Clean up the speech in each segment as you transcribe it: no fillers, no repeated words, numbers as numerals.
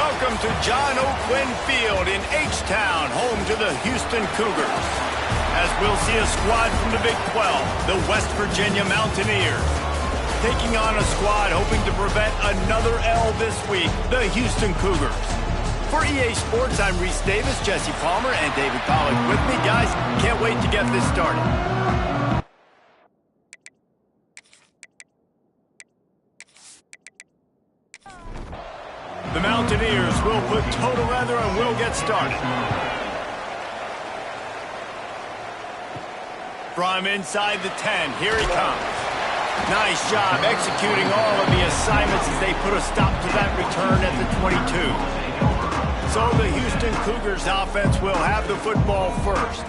Welcome to John O'Quinn Field in H-Town, home to the Houston Cougars. As we'll see a squad from the Big 12, the West Virginia Mountaineers, taking on a squad hoping to prevent another L this week, the Houston Cougars. For EA Sports, I'm Reese Davis, Jesse Palmer, and David Pollack with me. Guys, can't wait to get this started. The Mountaineers will put total weather and we'll get started. From inside the 10, here he comes. Nice job executing all of the assignments as they put a stop to that return at the 22. So the Houston Cougars offense will have the football first.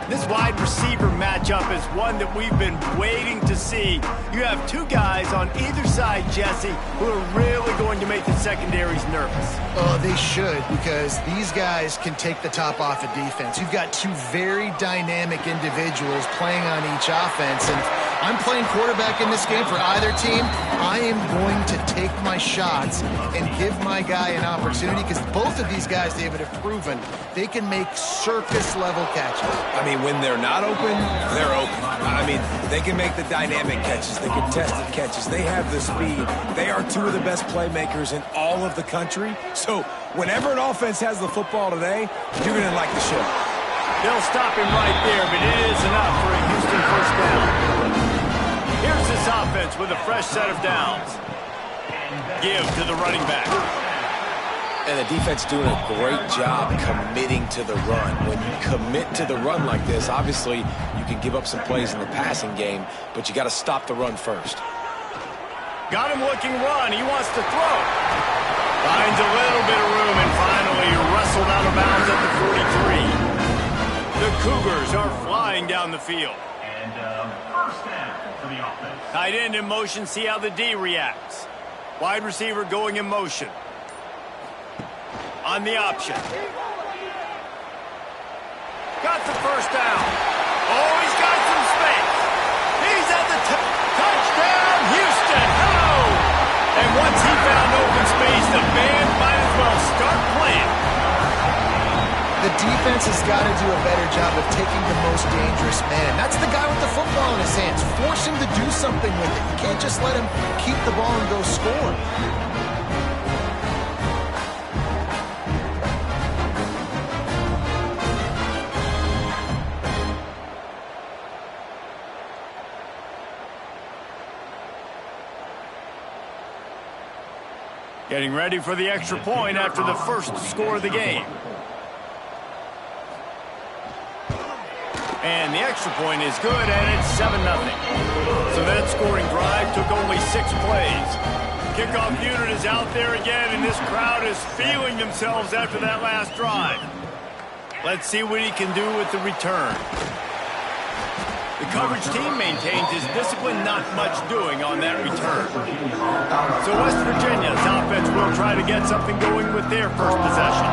This wide receiver matchup is one that we've been waiting to see. You have two guys on either side, Jesse, who are really going to make the secondaries nervous. Oh, they should, because these guys can take the top off of defense. You've got two very dynamic individuals playing on each offense, and if I'm playing quarterback in this game for either team, I am going to take my shots and give my guy an opportunity, because both of these guys, David, have proven they can make circus-level catches. I mean, when they're not open, they're open. I mean, they can make the dynamic catches. They can test the catches. They have the speed. They are two of the best playmakers in all of the country. So whenever an offense has the football today, you're going to like the show. They'll stop him right there, but it is enough for a Houston first down. Here's this offense with a fresh set of downs. Give to the running back. And the defense doing a great job committing to the run. When you commit to the run like this, obviously you can give up some plays in the passing game, but you got to stop the run first. Got him looking run. He wants to throw. Finds a little bit of room and finally wrestled out of bounds at the 43. The Cougars are flying down the field. And first down for the offense. Tight end in motion. See how the D reacts. Wide receiver going in motion. On the option. Got the first down. Oh, he's got some space. He's at the touchdown, Houston. Oh! And once he found open space, the band might as well start playing. The defense has got to do a better job of taking the most dangerous man. That's the guy with the football in his hands. Force him to do something with it. You can't just let him keep the ball and go score. Getting ready for the extra point after the first score of the game. And the extra point is good, and it's 7-0. So that scoring drive took only 6 plays. Kickoff unit is out there again, and this crowd is feeling themselves after that last drive. Let's see what he can do with the return. The coverage team maintains his discipline, not much doing on that return. So West Virginia's offense will try to get something going with their first possession.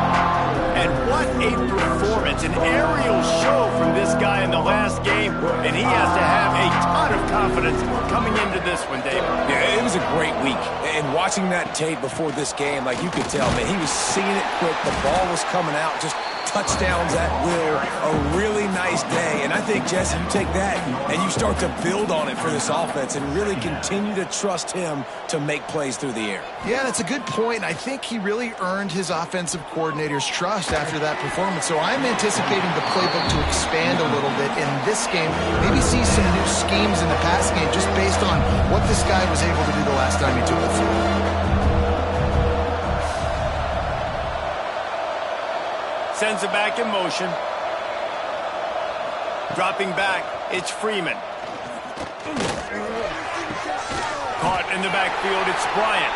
And what a performance, an aerial show from this guy in the last game, and he has to have a ton of confidence coming into this one, David. Yeah, it was a great week. And watching that tape before this game, like you could tell, man, he was seeing it quick. The ball was coming out, just touchdowns at will, a really nice day. And I think, Jesse, you take that and you start to build on it for this offense and really continue to trust him to make plays through the air. Yeah, that's a good point. I think he really earned his offensive coordinator's trust after that performance. So I'm anticipating the playbook to expand a little bit in this game. Maybe see some new schemes in the pass game just based on what this guy was able to do the last time he took the field. Sends it back in motion. Dropping back, it's Freeman. Caught in the backfield, it's Bryant.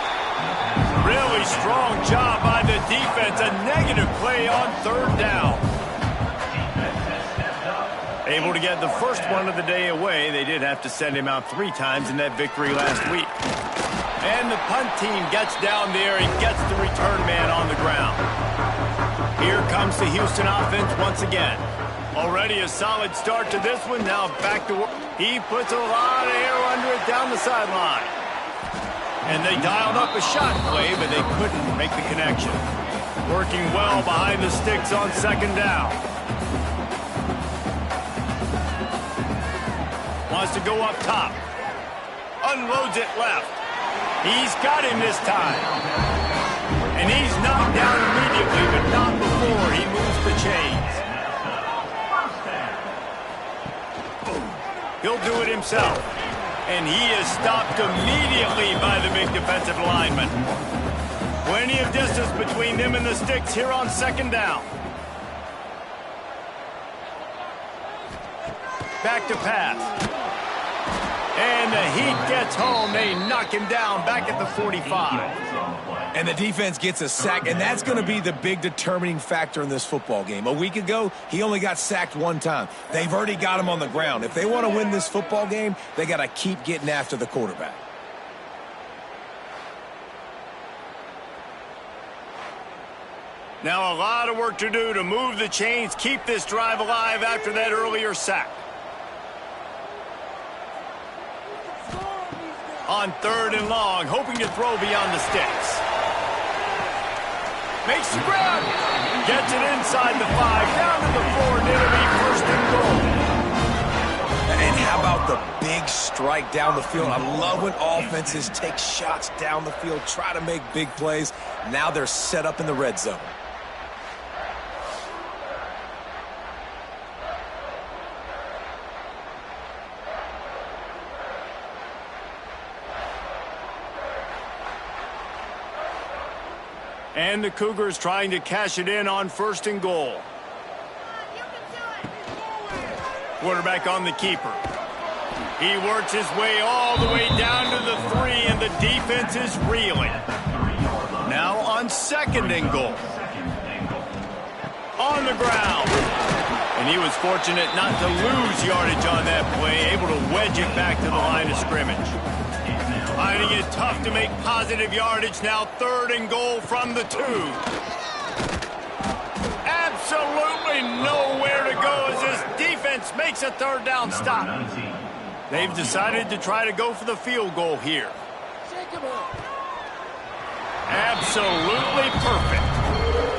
Really strong job by the defense. A negative play on third down. Able to get the first one of the day away. They did have to send him out 3 times in that victory last week. And the punt team gets down there and gets the return man on the ground. Here comes the Houston offense once again. Already a solid start to this one. Now back to work. He puts a lot of air under it down the sideline. And they dialed up a shot play, but they couldn't make the connection. Working well behind the sticks on second down. Wants to go up top. Unloads it left. He's got him this time. And he's knocked down immediately, but not before he moves the chains. He'll do it himself. And he is stopped immediately by the big defensive lineman. Plenty of distance between them and the sticks here on second down. Back to pass. And the heat gets home. They knock him down back at the 45. And the defense gets a sack, and that's going to be the big determining factor in this football game. A week ago, he only got sacked one time. They've already got him on the ground. If they want to win this football game, they got to keep getting after the quarterback. Now a lot of work to do to move the chains, keep this drive alive after that earlier sack. On third and long, hoping to throw beyond the sticks. Makes the grab. Gets it inside the 5, down to the 4, and it'll be first and goal. And how about the big strike down the field? I love when offenses take shots down the field, try to make big plays. Now they're set up in the red zone. And the Cougars trying to cash it in on first and goal. Quarterback on the keeper. He works his way all the way down to the 3, and the defense is reeling. Now on second and goal. On the ground. And he was fortunate not to lose yardage on that play, able to wedge it back to the line of scrimmage. Finding it tough to make positive yardage. Now third and goal from the 2. Absolutely nowhere to go as this defense makes a third down stop. They've decided to try to go for the field goal here. Absolutely perfect.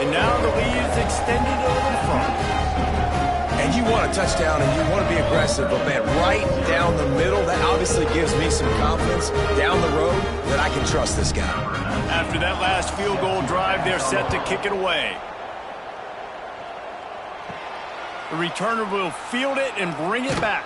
And now the lead is extended over front. And you want a touchdown and you want to be aggressive, but man, right down the middle, that obviously gives me some confidence down the road that I can trust this guy. After that last field goal drive, they're set to kick it away. The returner will field it and bring it back.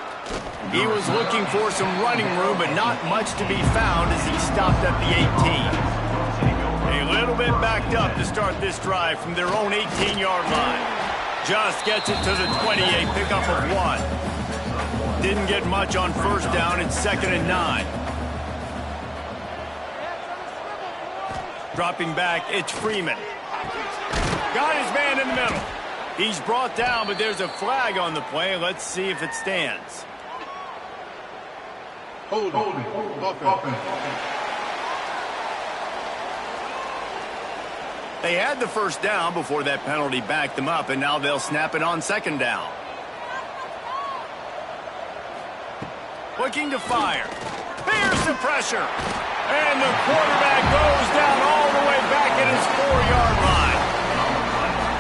He was looking for some running room, but not much to be found as he stopped at the 18. A little bit backed up to start this drive from their own 18-yard line. Just gets it to the 20, a pickup of 1. Didn't get much on first down. It's second and 9. Dropping back, it's Freeman. Got his man in the middle. He's brought down, but there's a flag on the play. Let's see if it stands. Hold on. They had the first down before that penalty backed them up, and now they'll snap it on second down. Looking to fire. Here's the pressure. And the quarterback goes down all the way back at his 4-yard line.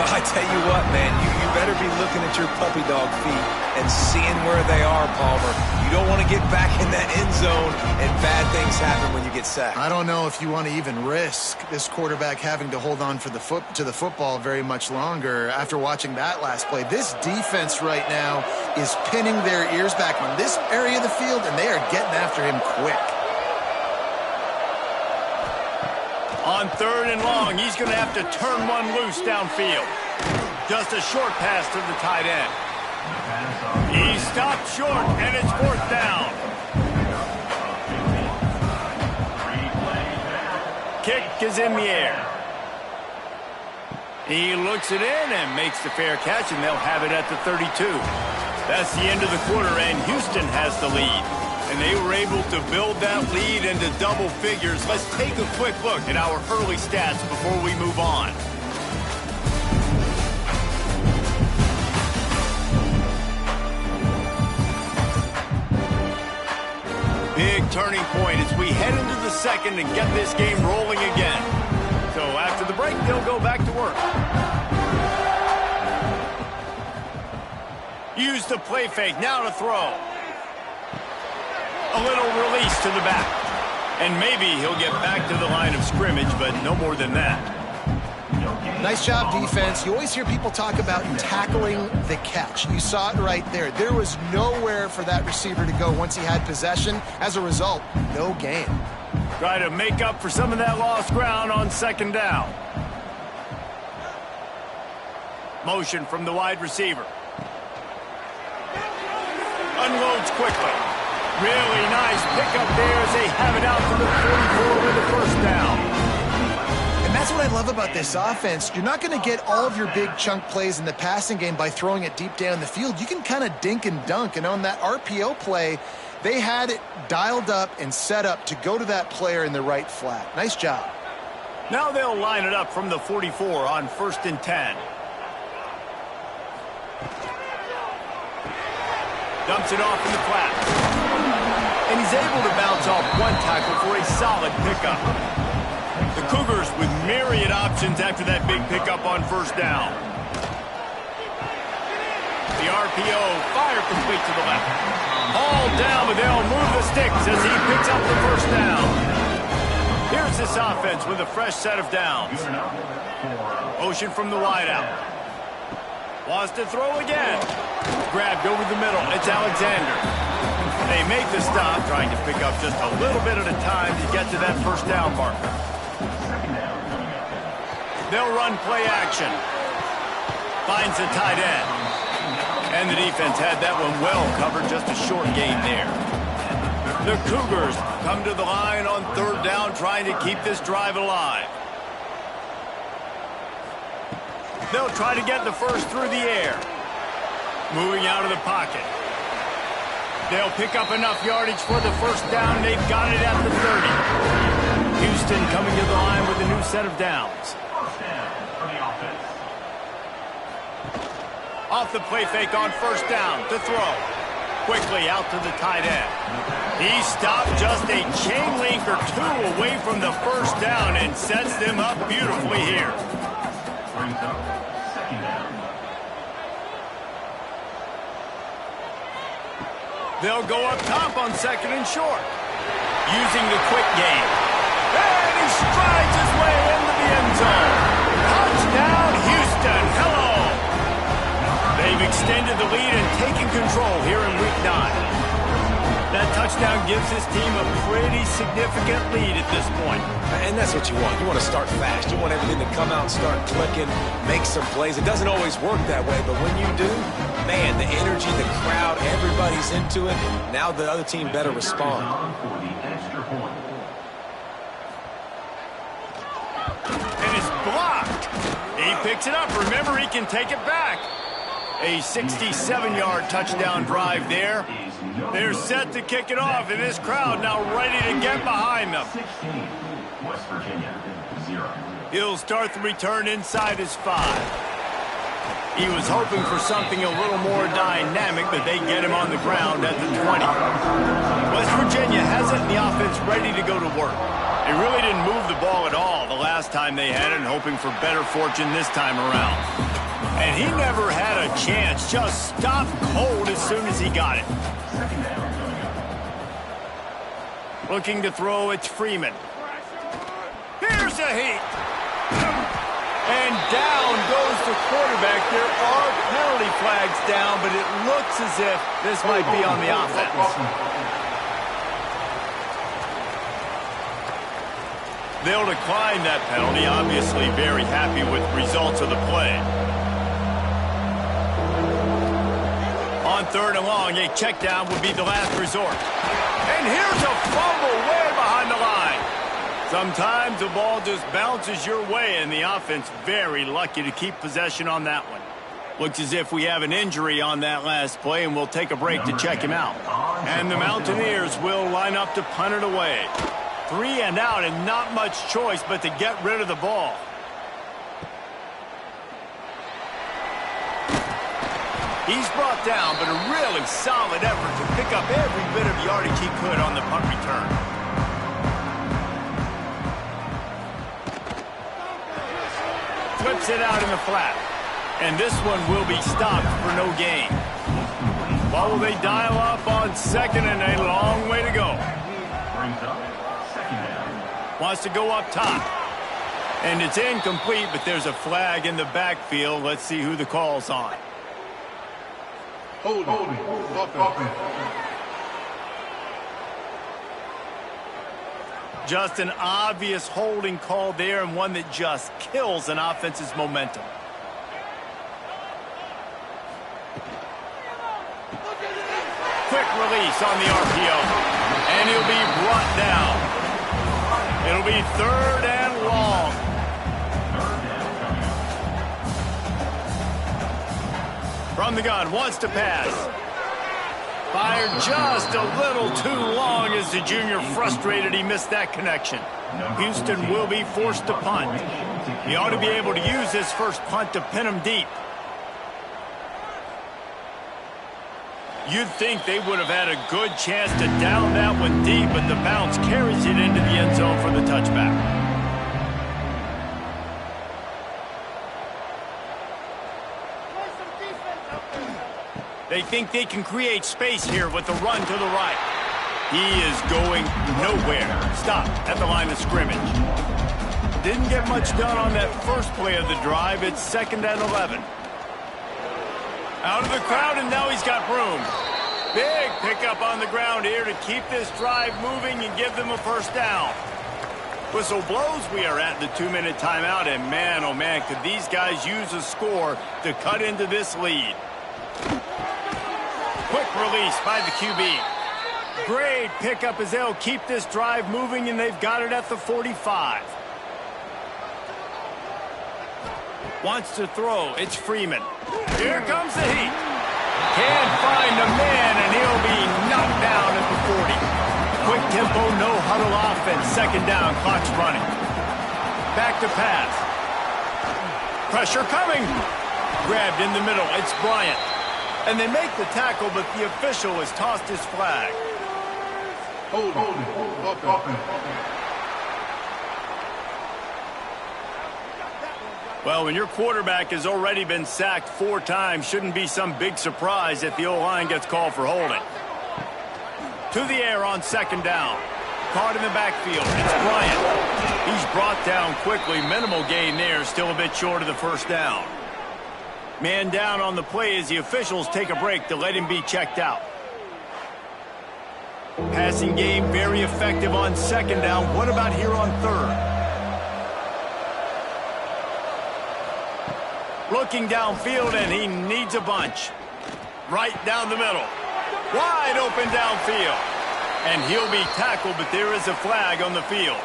I tell you what, man, you better be looking at your puppy dog feet and seeing where they are, Palmer. You don't want to get back in that end zone and bad things happen when you get sacked. I don't know if you want to even risk this quarterback having to hold on for the football very much longer after watching that last play. This defense right now is pinning their ears back on this area of the field, and they are getting after him quick. On third and long, he's going to have to turn one loose downfield. Just a short pass to the tight end. He stopped short, and it's fourth down. Kick is in the air. He looks it in and makes the fair catch, and they'll have it at the 32. That's the end of the quarter, and Houston has the lead. And they were able to build that lead into double figures. Let's take a quick look at our early stats before we move on. Big turning point as we head into the second and get this game rolling again. So after the break, break, they'll go back to work. Use the play fake, now to throw. A little release to the back. And maybe he'll get back to the line of scrimmage, but no more than that. Nice job, defense. You always hear people talk about tackling the catch. You saw it right there. There was nowhere for that receiver to go once he had possession. As a result, no gain. Try to make up for some of that lost ground on second down. Motion from the wide receiver. Unloads quickly. Really nice pickup there as they have it out to the 44 with the first down. And that's what I love about this offense. You're not going to get all of your big chunk plays in the passing game by throwing it deep down the field. You can kind of dink and dunk. And on that RPO play, they had it dialed up and set up to go to that player in the right flat. Nice job. Now they'll line it up from the 44 on 1st and 10. Dumps it off in the flat. And he's able to bounce off one tackle for a solid pickup. The Cougars with myriad options after that big pickup on first down. The RPO, fire complete to the left. All down, but they'll move the sticks as he picks up the first down. Here's this offense with a fresh set of downs. Motion from the wideout. Wants to throw again. Grabbed over the middle. It's Alexander. They make the stop, trying to pick up just a little bit at a time to get to that first down marker. They'll run play action. Finds the tight end. And the defense had that one well covered, just a short gain there. The Cougars come to the line on third down, trying to keep this drive alive. They'll try to get the first through the air. Moving out of the pocket. They'll pick up enough yardage for the first down. They've got it at the 30. Houston coming to the line with a new set of downs. Off the play fake on first down to throw. Quickly out to the tight end. He stopped just a chain link or two away from the first down and sets them up beautifully here. They'll go up top on second and short. Using the quick game. And he strides his way into the end zone. Touchdown, Houston. Hello. They've extended the lead and taken control here in Week 9. That touchdown gives his team a pretty significant lead at this point. And that's what you want. You want to start fast. You want everything to come out and start clicking, make some plays. It doesn't always work that way, but when you do, man, the energy, the crowd, everybody's into it. Now the other team better respond. And it's blocked. He picks it up. Remember, he can take it back. A 67-yard touchdown drive there. They're set to kick it off, and this crowd now ready to get behind them. He'll start the return inside his 5. He was hoping for something a little more dynamic, but they get him on the ground at the 20. West Virginia has it in the offense ready to go to work. They really didn't move the ball at all the last time they had it, hoping for better fortune this time around. And he never had a chance, just stopped cold as soon as he got it. Looking to throw, it's Freeman. Here's a heat. And down goes the quarterback. There are penalty flags down, but it looks as if this might be on the offense. They'll decline that penalty, obviously very happy with results of the play. On third and long, a check down would be the last resort. And here's a fumble way behind the line. Sometimes the ball just bounces your way, and the offense very lucky to keep possession on that one. Looks as if we have an injury on that last play, and we'll take a break to check him out. And the Mountaineers will line up to punt it away. 3 and out, and not much choice but to get rid of the ball. He's brought down, but a really solid effort to pick up every bit of yardage he could on the punt return. flips it out in the flat. And this one will be stopped for no gain. What will they dial up on second and a long way to go? Brings up second down. Wants to go up top. And it's incomplete, but there's a flag in the backfield. Let's see who the call's on. Holding. Just an obvious holding call there, and one that just kills an offense's momentum. Quick release on the RPO, and he'll be brought down. It'll be third and long. From the gun, wants to pass. Fired just a little too long as the junior frustrated he missed that connection. Houston will be forced to punt. He ought to be able to use this first punt to pin him deep. You'd think they would have had a good chance to down that one deep, but the bounce carries it into the end zone for the touchback. They think they can create space here with the run to the right. He is going nowhere. Stopped at the line of scrimmage. Didn't get much done on that first play of the drive. It's 2nd and 11. Out of the crowd, and now he's got room. Big pickup on the ground here to keep this drive moving and give them a first down. Whistle blows. We are at the 2-minute timeout, and man, oh man, could these guys use a score to cut into this lead. Quick release by the QB. Great pickup as they'll keep this drive moving, and they've got it at the 45. Wants to throw. It's Freeman. Here comes the heat. Can't find a man, and he'll be knocked down at the 40. Quick tempo, no huddle offense. 2nd down, clock's running. Back to pass. Pressure coming. Grabbed in the middle. It's Bryant. And they make the tackle, but the official has tossed his flag. Well, when your quarterback has already been sacked 4 times, shouldn't be some big surprise if the O-line gets called for holding. To the air on 2nd down. Caught in the backfield. It's Bryant. He's brought down quickly. Minimal gain there. Still a bit short of the first down. Man down on the play as the officials take a break to let him be checked out. Passing game very effective on 2nd down. What about here on 3rd? Looking downfield, and he needs a bunch. Right down the middle. Wide open downfield. And he'll be tackled, but there is a flag on the field.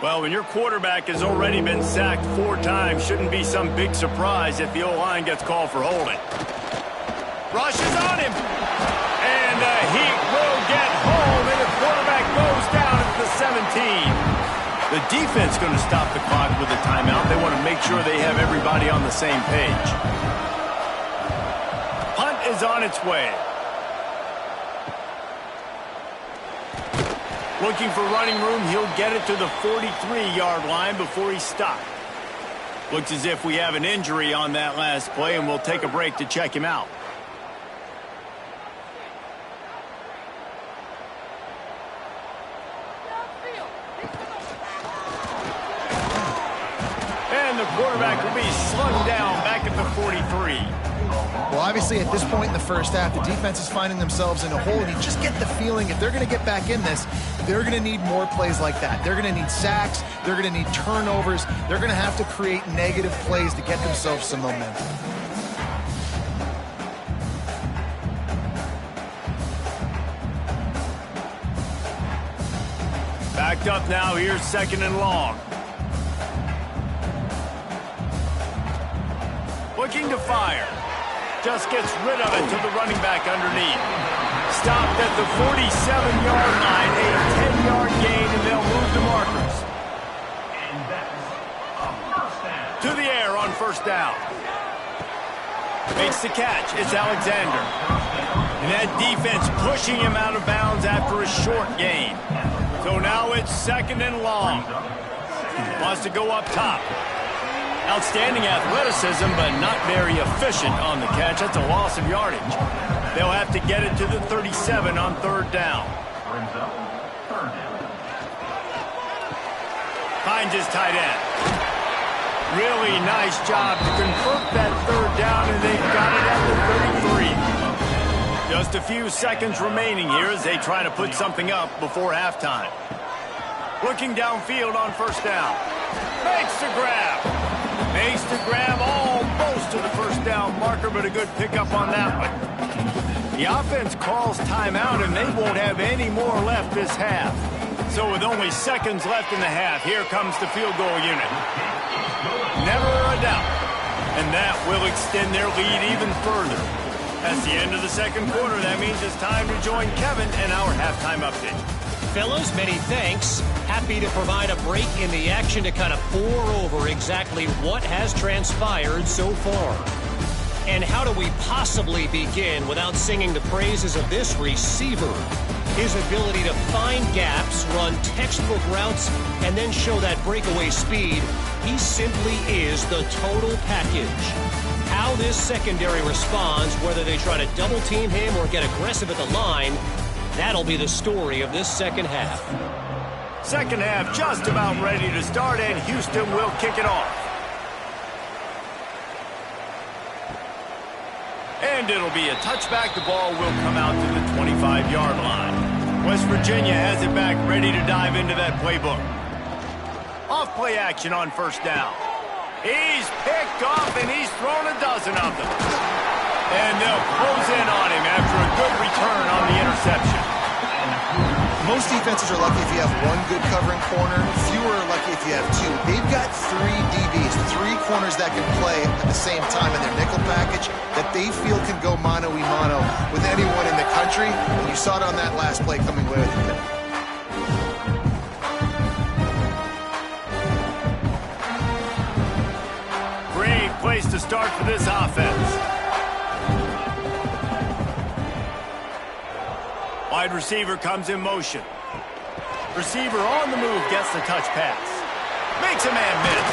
Well, when your quarterback has already been sacked 4 times, shouldn't be some big surprise if the O-line gets called for holding. Rushes on him. And the Heat will get home, and the quarterback goes down at the 17. The defense going to stop the clock with a timeout. They want to make sure they have everybody on the same page. Punt is on its way. Looking for running room. He'll get it to the 43-yard line before he's stopped. Looks as if we have an injury on that last play, and we'll take a break to check him out. And the quarterback will be slung down back at the 43. Well, obviously, at this point in the first half, the defense is finding themselves in a hole. And you just get the feeling if they're going to get back in this, they're going to need more plays like that. They're going to need sacks. They're going to need turnovers. They're going to have to create negative plays to get themselves some momentum. Backed up now. Here's 2nd and long. Looking to fire. Just gets rid of it to the running back underneath. Stopped at the 47-yard line, a 10-yard gain, and they'll move the markers. And that's a first down. To the air on 1st down. Makes the catch. It's Alexander. And that defense pushing him out of bounds after a short gain. So now it's 2nd and long. Wants to go up top. Outstanding athleticism, but not very efficient on the catch. That's a loss of yardage. They'll have to get it to the 37 on 3rd down. Finds his tight end. Really nice job to convert that 3rd down, and they've got it at the 33. Just a few seconds remaining here as they try to put something up before halftime. Looking downfield on 1st down. Makes the grab. Makes the grab almost to the 1st down marker, but a good pickup on that one. The offense calls timeout, and they won't have any more left this half. So with only seconds left in the half, here comes the field goal unit. Never a doubt. And that will extend their lead even further. That's the end of the 2nd quarter. That means it's time to join Kevin and our halftime update. Fellas, many thanks. Happy to provide a break in the action to kind of pour over exactly what has transpired so far. And how do we possibly begin without singing the praises of this receiver? His ability to find gaps, run textbook routes, and then show that breakaway speed. He simply is the total package. How this secondary responds, whether they try to double team him or get aggressive at the line, that'll be the story of this 2nd half. 2nd half just about ready to start, and Houston will kick it off. And it'll be a touchback. The ball will come out to the 25-yard line. West Virginia has it back, ready to dive into that playbook. Off play action on 1st down. He's picked off, and he's thrown a dozen of them. And they'll close in on him after a good return on the interception. Most defenses are lucky if you have one good covering corner. Fewer are lucky if you have 2. They've got 3 DBs, 3 corners that can play at the same time in their nickel package that they feel can go mano-a-mano with anyone in the country. And you saw it on that last play coming away with it. Great place to start for this offense. Wide receiver comes in motion. Receiver on the move gets the touch pass. Makes a man miss.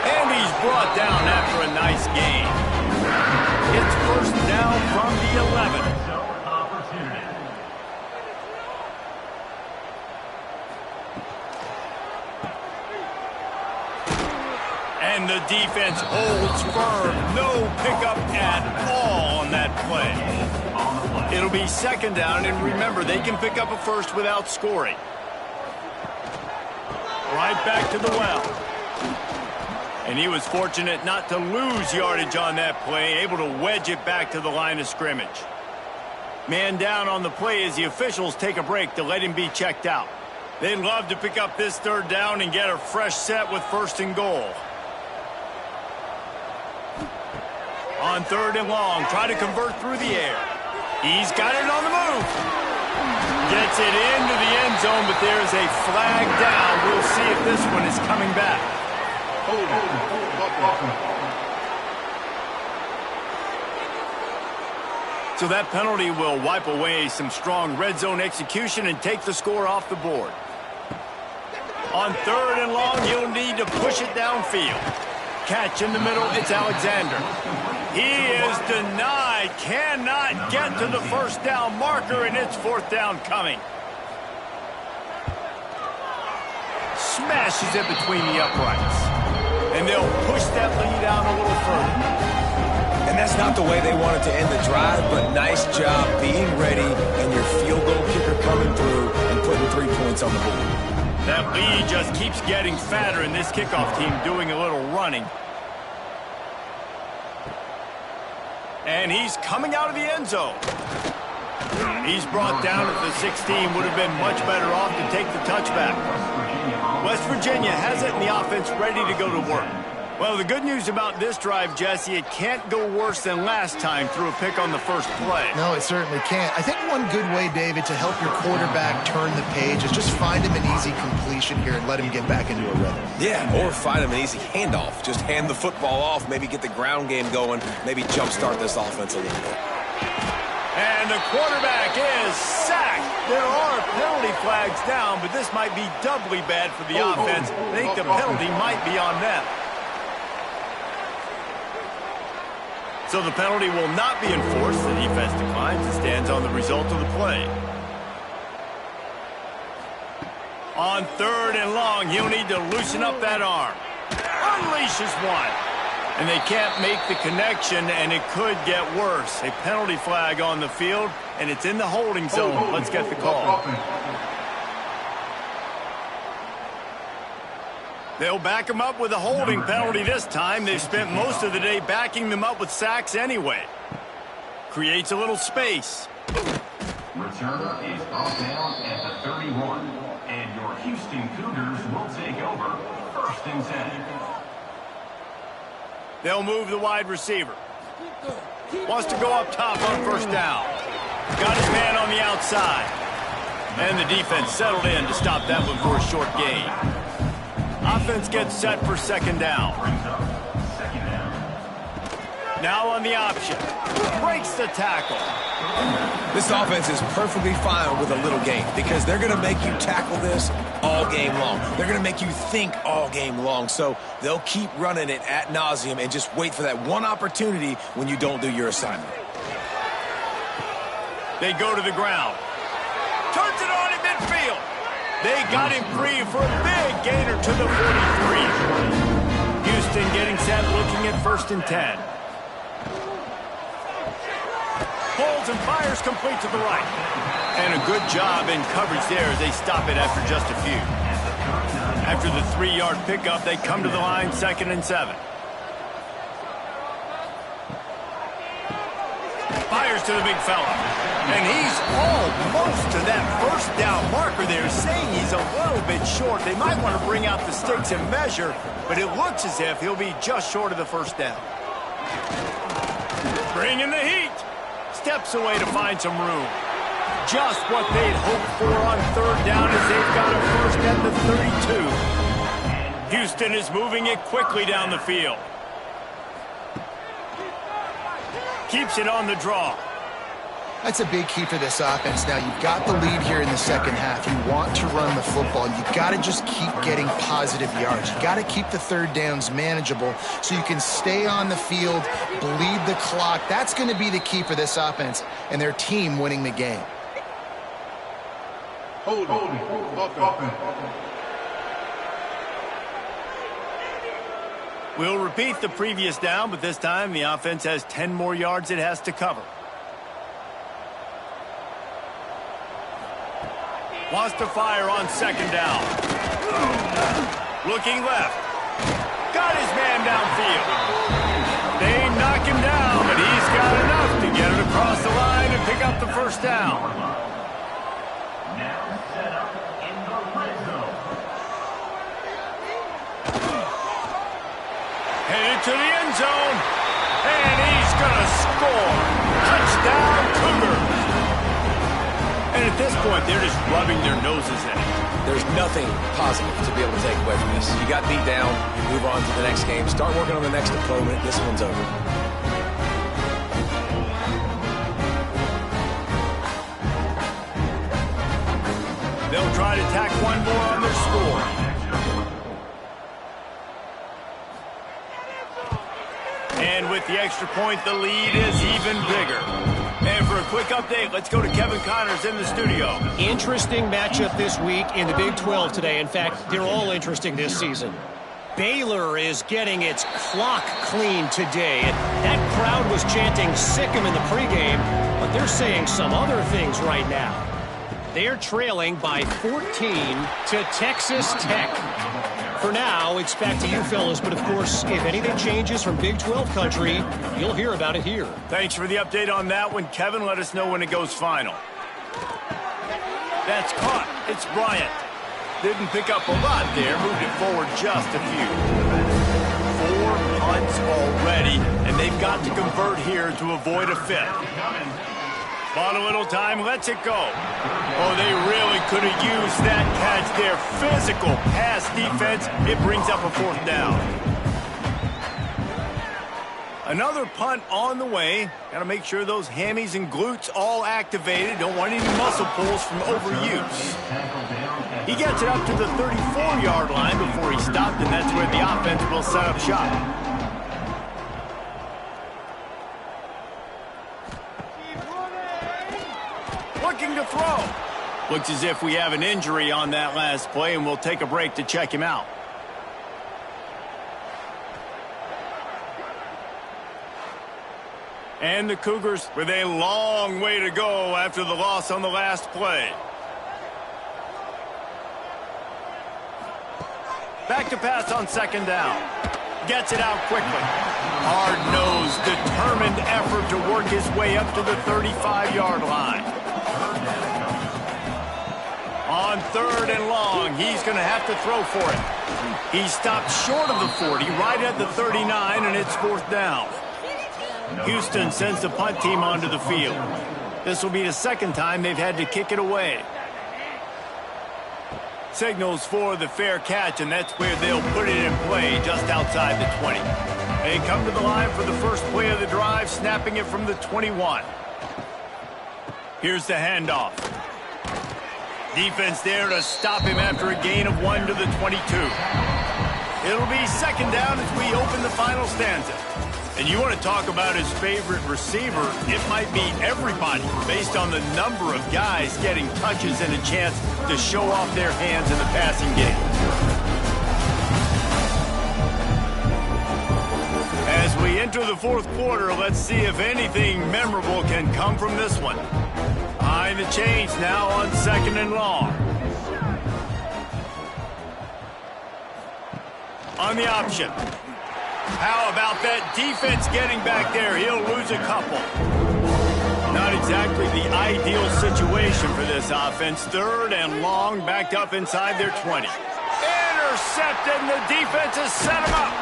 And he's brought down after a nice gain. It's 1st down from the 11. And the defense holds firm. No pickup at all on that play. It'll be 2nd down, and remember, they can pick up a first without scoring. Right back to the well. And he was fortunate not to lose yardage on that play, able to wedge it back to the line of scrimmage. Man down on the play as the officials take a break to let him be checked out. They'd love to pick up this 3rd down and get a fresh set with 1st and goal. On 3rd and long, try to convert through the air. He's got it on the move. Gets it into the end zone, but there's a flag down. We'll see if this one is coming back. So that penalty will wipe away some strong red zone execution and take the score off the board. On 3rd and long, you'll need to push it downfield. Catch in the middle, it's Alexander. He is denied, cannot get to the 1st down marker, and it's 4th down coming. Smashes it between the uprights. And they'll push that lead out a little further. And that's not the way they wanted to end the drive, but nice job being ready and your field goal kicker coming through and putting 3 points on the board. That lead just keeps getting fatter, and this kickoff team doing a little running. And he's coming out of the end zone. He's brought down at the 16. Would have been much better off to take the touchback. West Virginia has it in the offense ready to go to work. Well, the good news about this drive, Jesse, it can't go worse than last time through a pick on the first play. No, it certainly can't. I think one good way, David, to help your quarterback turn the page is just find him an easy completion here and let him get back into a rhythm. Yeah, or find him an easy handoff. Just hand the football off, maybe get the ground game going, maybe jumpstart this offense a little bit. And And the quarterback is sacked. There are penalty flags down, but this might be doubly bad for the offense. I think the penalty might be on them. So the penalty will not be enforced. The defense declines and stands on the result of the play. On 3rd and long, he'll need to loosen up that arm. Unleashes one. And they can't make the connection, and it could get worse. A penalty flag on the field, and it's in the holding zone. Let's get the call. They'll back him up with a holding penalty this time. They've spent most of the day backing them up with sacks anyway. Creates a little space. Returner is brought down at the 31. And your Houston Cougars will take over 1st and 10. They'll move the wide receiver. Wants to go up top on 1st down. Got his man on the outside. And the defense settled in to stop that one for a short gain. Offense gets set for 2nd down. Now on the option. Breaks the tackle. This offense is perfectly fine with a little game because they're going to make you tackle this all game long. They're going to make you think all game long. So they'll keep running it ad nauseum and just wait for that one opportunity when you don't do your assignment. They go to the ground. Turns it on in midfield. They got him free for a big gainer to the 43. Houston getting set, looking at 1st and 10. Pulls and fires complete to the right. And a good job in coverage there as they stop it after just a few. After the 3-yard pickup, they come to the line, 2nd and 7. Fires to the big fella. And he's almost to that 1st down marker there, saying he's a little bit short. They might want to bring out the sticks and measure, but it looks as if he'll be just short of the 1st down. Bring in the heat. Steps away to find some room. Just what they'd hoped for on 3rd down as they've got a 1st at the 32. Houston is moving it quickly down the field. Keeps it on the draw. That's a big key for this offense. Now, you've got the lead here in the 2nd half. You want to run the football. You've got to just keep getting positive yards. You've got to keep the 3rd downs manageable so you can stay on the field, bleed the clock. That's going to be the key for this offense and their team winning the game. Hold on. We'll repeat the previous down, but this time the offense has 10 more yards it has to cover. Wants to fire on 2nd down. Looking left. Got his man downfield. They knock him down, but he's got enough to get it across the line and pick up the 1st down. Now set up in the red zone. Headed to the end zone. And he's going to score. Touchdown, Cougars. And at this point, they're just rubbing their noses in it. There's nothing positive to be able to take away from this. You got beat down, move on to the next game, start working on the next opponent. This one's over. They'll try to tack one more on their score. And with the extra point, the lead is even bigger. And for a quick update, let's go to Kevin Connors in the studio. Interesting matchup this week in the Big 12 today. In fact, they're all interesting this season. Baylor is getting its clock cleaned today. And that crowd was chanting "sick 'em" in the pregame, but they're saying some other things right now. They're trailing by 14 to Texas Tech. For now, it's back to you fellas, but of course, if anything changes from Big 12 country, you'll hear about it here. Thanks for the update on that one, Kevin. Let us know when it goes final. That's caught. It's Bryant. Didn't pick up a lot there. Moved it forward just a few. 4 punts already, and they've got to convert here to avoid a 5th. Bought a little time, lets it go. Oh, they really could have used that catch there. Physical pass defense. It brings up a 4th down. Another punt on the way. Got to make sure those hammies and glutes all activated. Don't want any muscle pulls from overuse. He gets it up to the 34-yard line before he stopped, and that's where the offense will set up shop. Looking to throw. Looks as if we have an injury on that last play, and we'll take a break to check him out. And the Cougars with a long way to go after the loss on the last play. Back to pass on second down. Gets it out quickly. Hard-nosed, determined effort to work his way up to the 35-yard line. On third and long, he's going to have to throw for it. He stopped short of the 40, right at the 39, and it's fourth down. Houston sends the punt team onto the field. This will be the second time they've had to kick it away. Signals for the fair catch, and that's where they'll put it in play just outside the 20. They come to the line for the first play of the drive, snapping it from the 21. Here's the handoff. Defense there to stop him after a gain of 1 to the 22. It'll be second down as we open the final stanza. And you want to talk about his favorite receiver, it might be everybody based on the number of guys getting touches and a chance to show off their hands in the passing game. As we enter the fourth quarter, let's see if anything memorable can come from this one. Behind the chains now on second and long. On the option. How about that defense getting back there? He'll lose a couple. Not exactly the ideal situation for this offense. Third and long, backed up inside their 20. Intercepted, and the defense has set him up.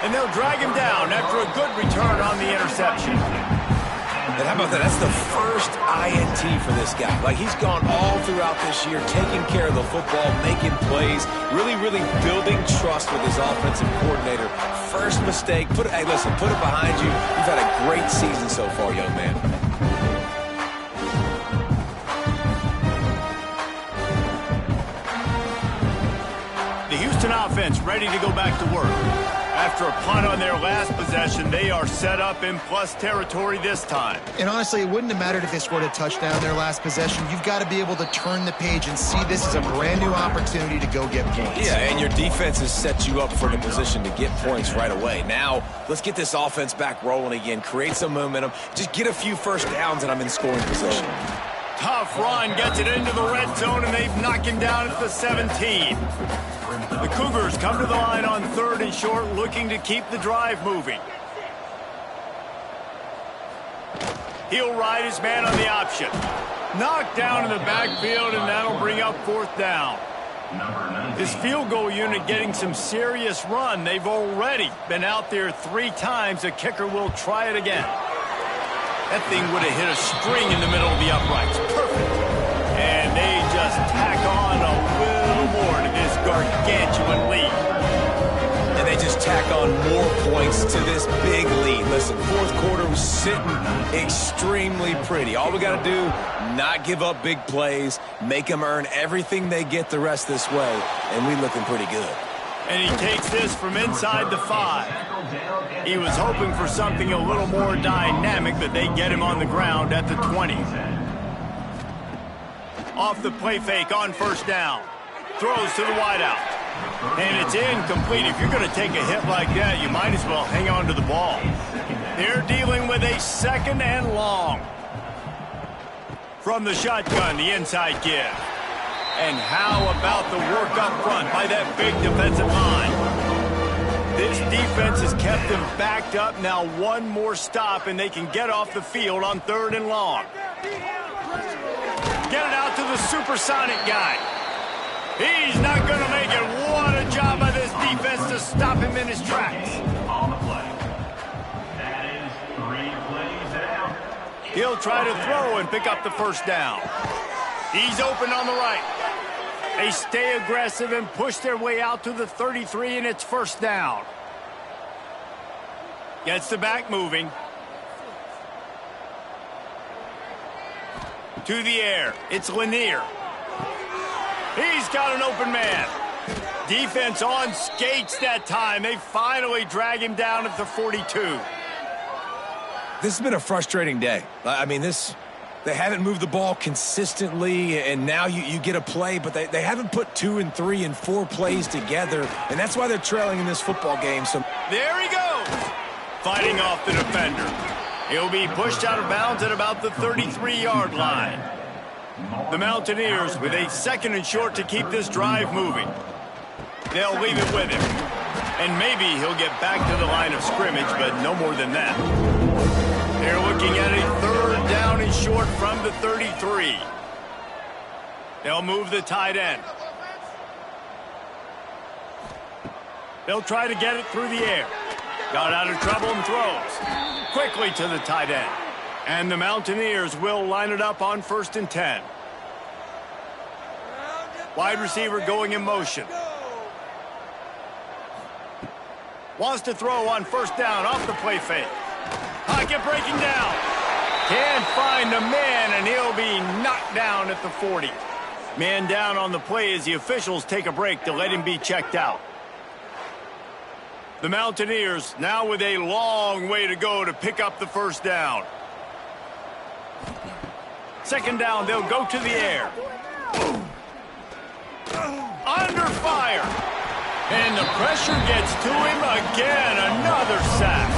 And they'll drag him down after a good return on the interception. And how about that? That's the first INT for this guy. Like, he's gone all throughout this year, taking care of the football, making plays, really building trust with his offensive coordinator. First mistake, hey, listen, put it behind you. You've had a great season so far, young man. The Houston offense ready to go back to work. After a punt on their last possession, they are set up in plus territory this time. And honestly, it wouldn't have mattered if they scored a touchdown their last possession. You've got to be able to turn the page and see this as a brand new opportunity to go get gains. Yeah, and your defense has set you up for the position to get points right away. Now, let's get this offense back rolling again, create some momentum, just get a few first downs, and I'm in scoring position. Tough run, gets it into the red zone, and they've knocked him down at the 17. The Cougars come to the line on third and short, looking to keep the drive moving. He'll ride his man on the option. Knocked down in the backfield, and that'll bring up fourth down. This field goal unit getting some serious run. They've already been out there 3 times. The kicker will try it again. That thing would have hit a string in the middle of the uprights. Perfect. And they just tack on a little more to this gargantuan lead. And they just tack on more points to this big lead. Listen, fourth quarter was sitting extremely pretty. All we got to do, not give up big plays, make them earn everything they get the rest this way, and we looking pretty good. And he takes this from inside the 5. He was hoping for something a little more dynamic, but they get him on the ground at the 20. Off the play fake on first down. Throws to the wideout. And it's incomplete. If you're going to take a hit like that, you might as well hang on to the ball. They're dealing with a second and long. From the shotgun, the inside give. And how about the work up front by that big defensive line? This defense has kept them backed up. Now one more stop, and they can get off the field on third and long. Get it out to the supersonic guy. He's not going to make it. What a job by this defense to stop him in his tracks. On the play. That is 3 plays out. He'll try to throw and pick up the first down. He's open on the right. They stay aggressive and push their way out to the 33, and it's first down. Gets the back moving. To the air. It's Lanier. He's got an open man. Defense on skates that time. They finally drag him down at the 42. This has been a frustrating day. I mean, they haven't moved the ball consistently, and now you get a play, but they haven't put 2 and 3 and 4 plays together, and that's why they're trailing in this football game. So there he goes, fighting off the defender. He'll be pushed out of bounds at about the 33-yard line. The Mountaineers with a 2nd and short to keep this drive moving. They'll leave it with him, and maybe he'll get back to the line of scrimmage, but no more than that. They're looking at a 3rd down and short from the 33. They'll move the tight end. They'll try to get it through the air. Got out of trouble and throws. Quickly to the tight end. And the Mountaineers will line it up on 1st and 10. Wide receiver going in motion. Wants to throw on 1st down off the play fake. Pocket breaking down. Can't find the man, and he'll be knocked down at the 40. Man down on the play as the officials take a break to let him be checked out. The Mountaineers now with a long way to go to pick up the 1st down. 2nd down, they'll go to the air. Under fire. And the pressure gets to him again. Another sack.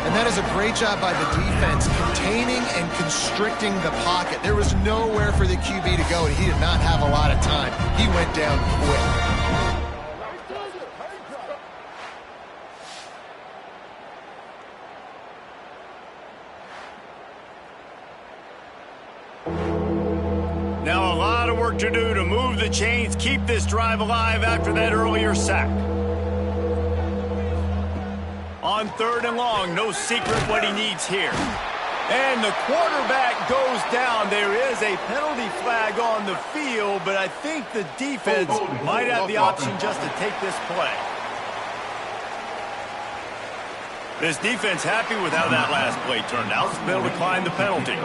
And that is a great job by the defense, containing and constricting the pocket. There was nowhere for the QB to go, and he did not have a lot of time. He went down quick. Now a lot of work to do to move the chains, keep this drive alive after that earlier sack. On 3rd and long, no secret what he needs here. And the quarterback goes down. There is a penalty flag on the field, but I think the defense might have the option just to take this play. This defense happy with how that last play turned out, so they'll decline the penalty.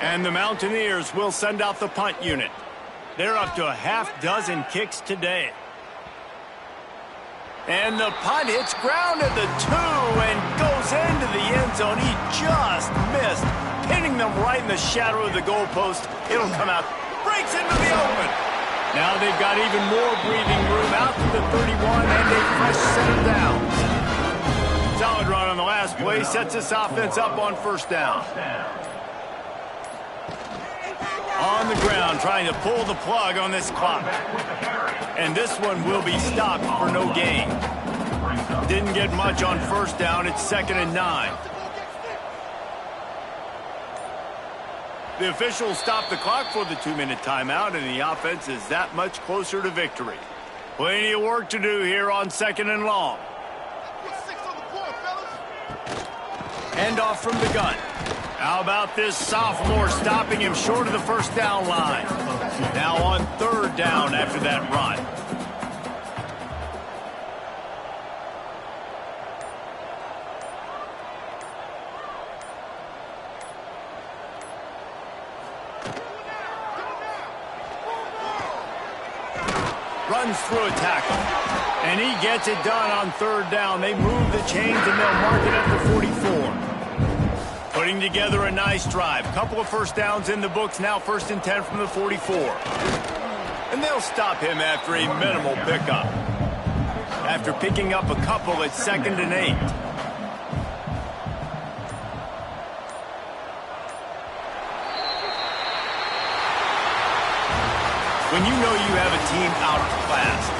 And the Mountaineers will send out the punt unit. They're up to a half-dozen kicks today. And the punt hits ground at the 2 and goes into the end zone. He just missed, pinning them right in the shadow of the goalpost. It'll come out, breaks into the open. Now they've got even more breathing room out to the 31 and a fresh set of downs. Solid run on the last play, sets this offense up on 1st down. On the ground, trying to pull the plug on this clock. And this one will be stopped for no gain. Didn't get much on 1st down. It's 2nd and 9. The officials stop the clock for the 2-minute timeout, and the offense is that much closer to victory. Plenty of work to do here on 2nd and long. Hand off from the gun. How about this sophomore stopping him short of the 1st down line? Now on 3rd down after that run. Runs through a tackle. And he gets it done on 3rd down. They move the chains and they'll mark it at the 44. Putting together a nice drive. Couple of 1st downs in the books. Now 1st and 10 from the 44. And they'll stop him after a minimal pickup. After picking up a couple at 2nd and 8. When you know you have a team outclassed,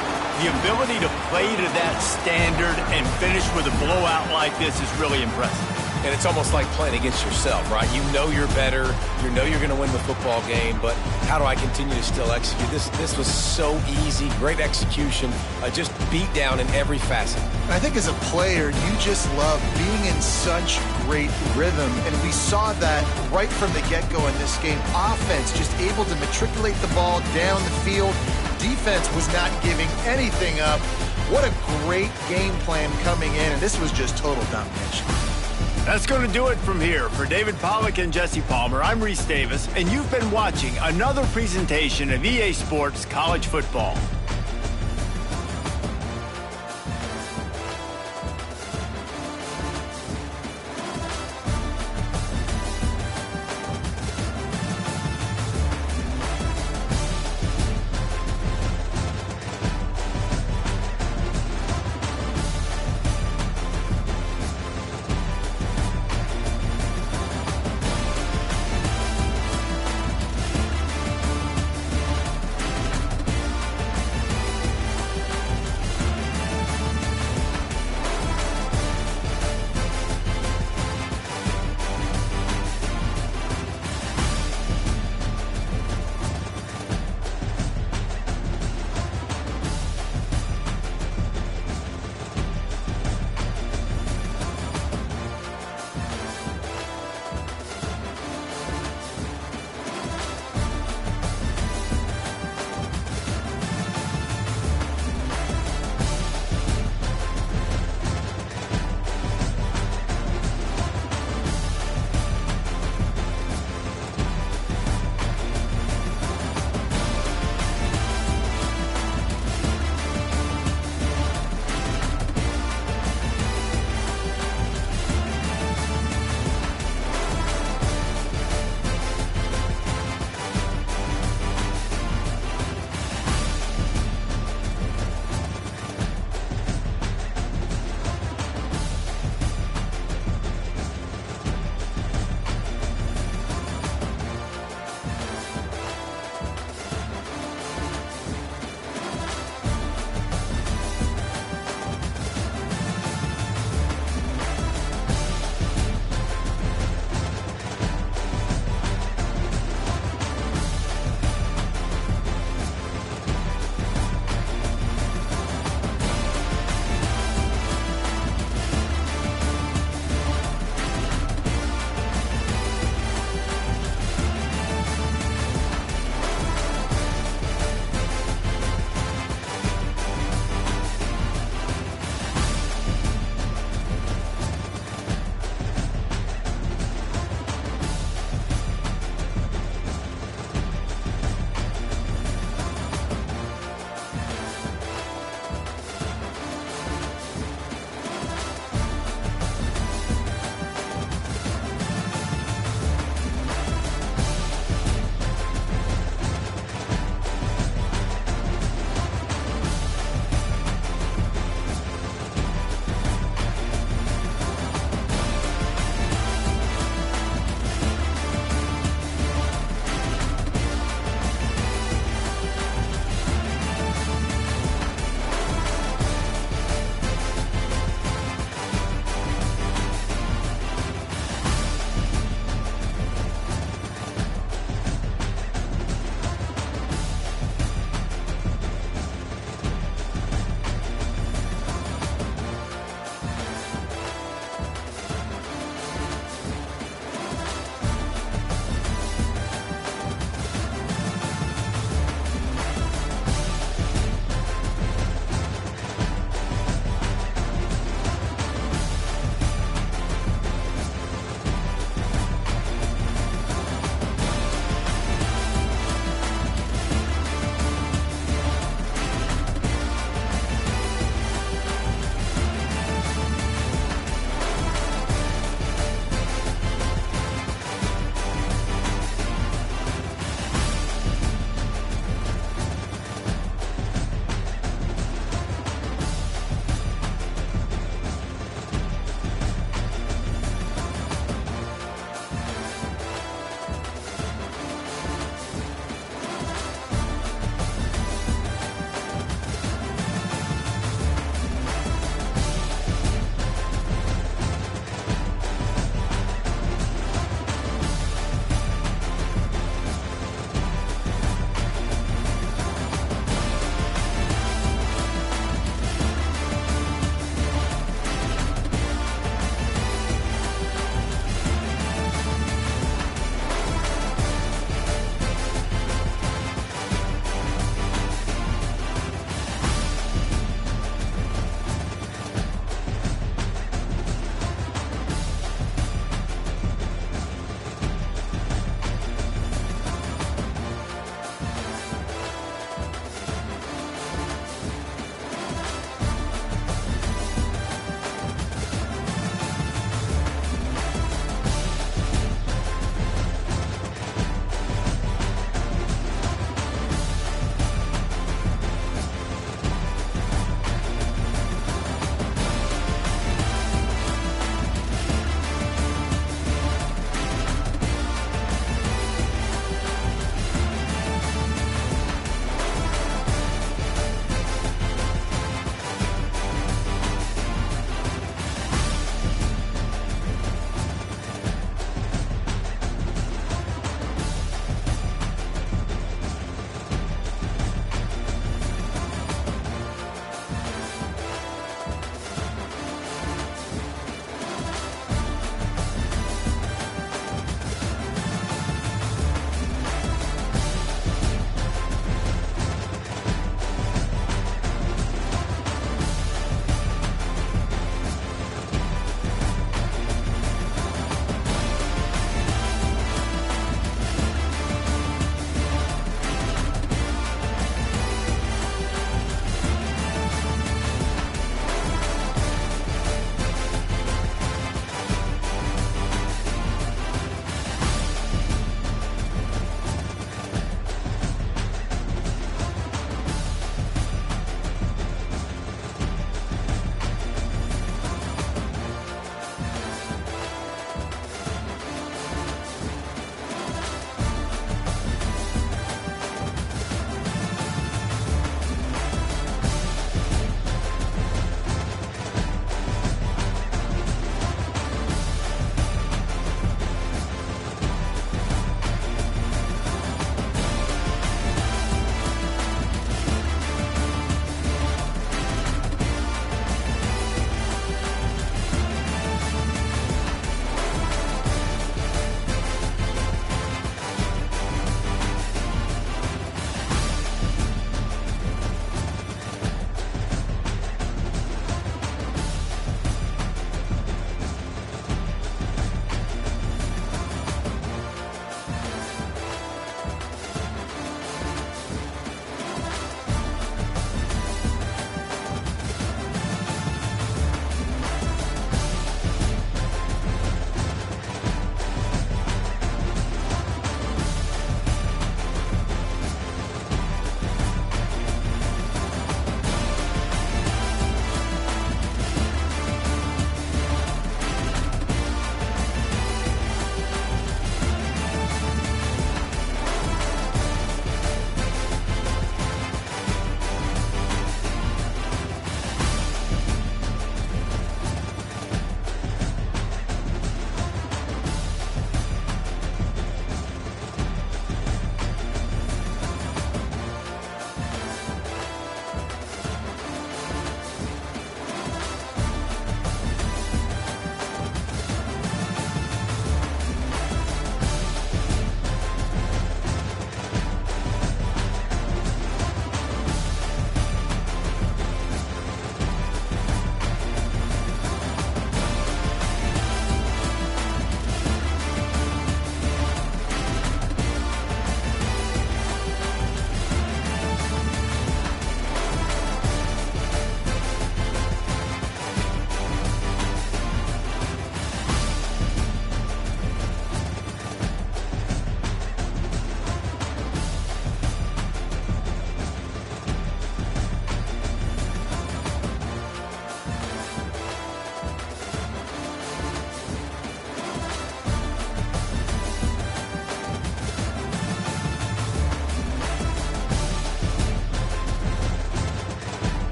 the ability to play to that standard and finish with a blowout like this is really impressive. And it's almost like playing against yourself, right? You know you're better. You know you're going to win the football game, but how do I continue to still execute? This was so easy. Great execution. Just beat down in every facet. I think as a player, you just love being in such great rhythm, and we saw that right from the get-go in this game. Offense just able to matriculate the ball down the field. Defense was not giving anything up. What a great game plan coming in, and this was just total domination. That's going to do it from here. For David Pollack and Jesse Palmer, I'm Reese Davis, and you've been watching another presentation of EA Sports College Football.